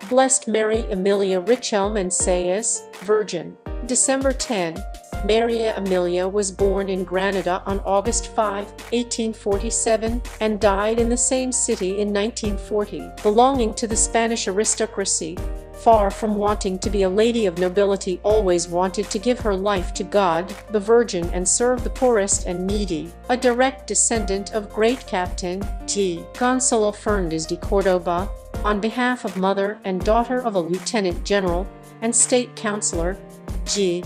Blessed Mary Emilia Richelme and Zayas, Virgin. December 10. Maria Emilia was born in Granada on August 5, 1847, and died in the same city in 1940. Belonging to the Spanish aristocracy, far from wanting to be a lady of nobility, always wanted to give her life to God, the Virgin, and serve the poorest and needy. A direct descendant of great Captain T. Gonzalo Fernández de Córdoba, on behalf of mother and daughter of a lieutenant general and state councillor,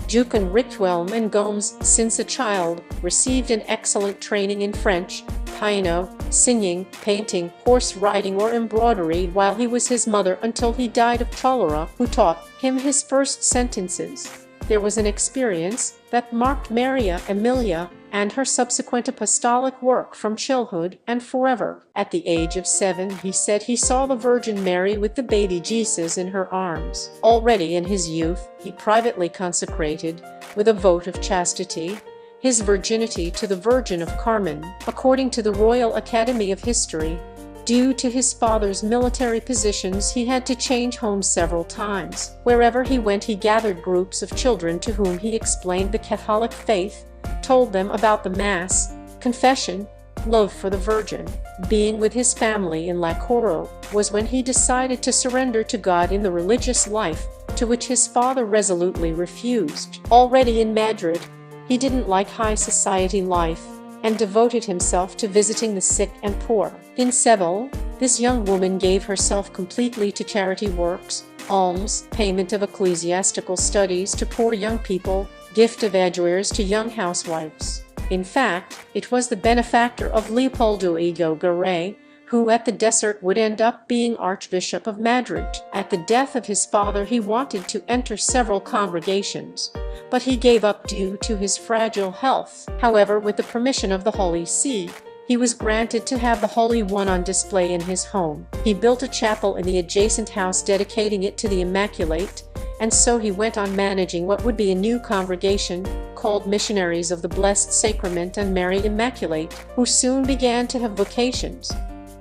Duke and Richelme and Gomes, since a child, received an excellent training in French, piano, singing, painting, horse riding or embroidery while he was his mother until he died of cholera, who taught him his first sentences. There was an experience that marked Maria Emilia and her subsequent apostolic work from childhood and forever. At the age of 7, he said he saw the Virgin Mary with the baby Jesus in her arms. Already in his youth, he privately consecrated, with a vote of chastity, his virginity to the Virgin of Carmen. According to the Royal Academy of History, due to his father's military positions, he had to change homes several times. Wherever he went, he gathered groups of children to whom he explained the Catholic faith, told them about the Mass, confession, love for the Virgin. Being with his family in La Coro was when he decided to surrender to God in the religious life, to which his father resolutely refused. Already in Madrid, he didn't like high society life and devoted himself to visiting the sick and poor. In Seville, this young woman gave herself completely to charity works, alms, payment of ecclesiastical studies to poor young people, gift of adjuers to young housewives. In fact, it was the benefactor of Leopoldo Garay who at the desert would end up being Archbishop of Madrid. At the death of his father, he wanted to enter several congregations, but he gave up due to his fragile health. However, with the permission of the Holy See, he was granted to have the Holy One on display in his home. He built a chapel in the adjacent house dedicating it to the Immaculate, and so he went on managing what would be a new congregation called Missionaries of the Blessed Sacrament and Mary Immaculate, who soon began to have vocations.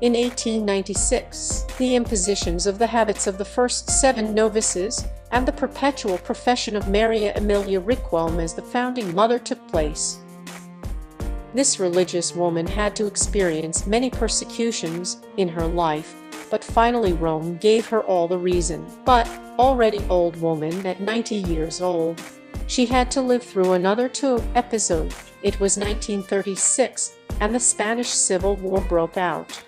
In 1896, the impositions of the habits of the first 7 novices and the perpetual profession of Maria Emilia Richelme as the founding mother took place. This religious woman had to experience many persecutions in her life, but finally Rome gave her all the reason. But, already old woman at 90 years old, she had to live through another 2 episode. It was 1936, and the Spanish Civil War broke out.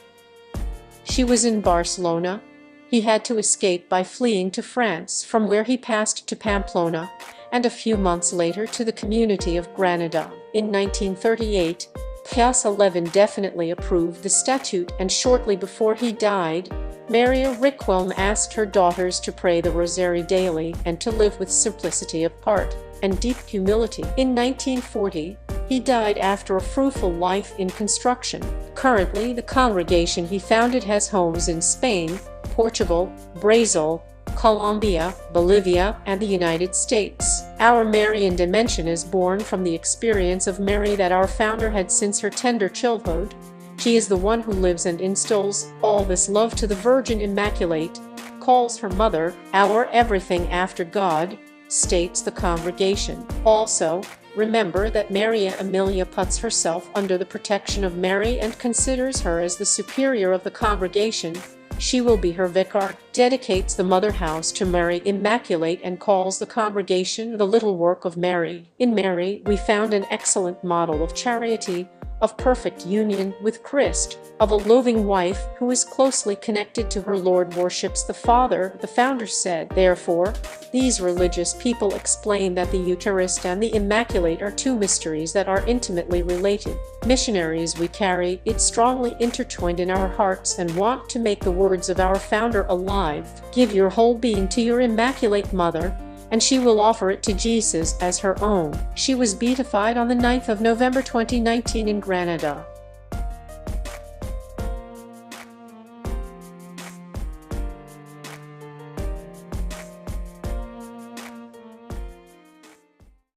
She was in Barcelona. He had to escape by fleeing to France, from where he passed to Pamplona, and a few months later to the community of Granada. In 1938, Pius XI definitely approved the statute, and shortly before he died, Maria Richelme asked her daughters to pray the Rosary daily and to live with simplicity of heart and deep humility. In 1940, he died after a fruitful life in construction. Currently, the congregation he founded has homes in Spain, Portugal, Brazil, Colombia, Bolivia, and the United States. Our Marian dimension is born from the experience of Mary that our founder had since her tender childhood. She is the one who lives and instills all this love to the Virgin Immaculate, calls her mother, our everything after God, states the congregation. Also, remember that Maria Emilia puts herself under the protection of Mary and considers her as the superior of the congregation. She will be her vicar, dedicates the mother house to Mary Immaculate, and calls the congregation the little work of Mary. In Mary, we found an excellent model of charity, of perfect union with Christ, of a loving wife who is closely connected to her Lord, worships the Father, the founder said. Therefore, these religious people explain that the Eucharist and the Immaculate are 2 mysteries that are intimately related. Missionaries, we carry it strongly intertwined in our hearts and want to make the words of our founder alive. Give your whole being to your Immaculate Mother, and she will offer it to Jesus as her own. She was beatified on the 9th of November 2019 in Granada.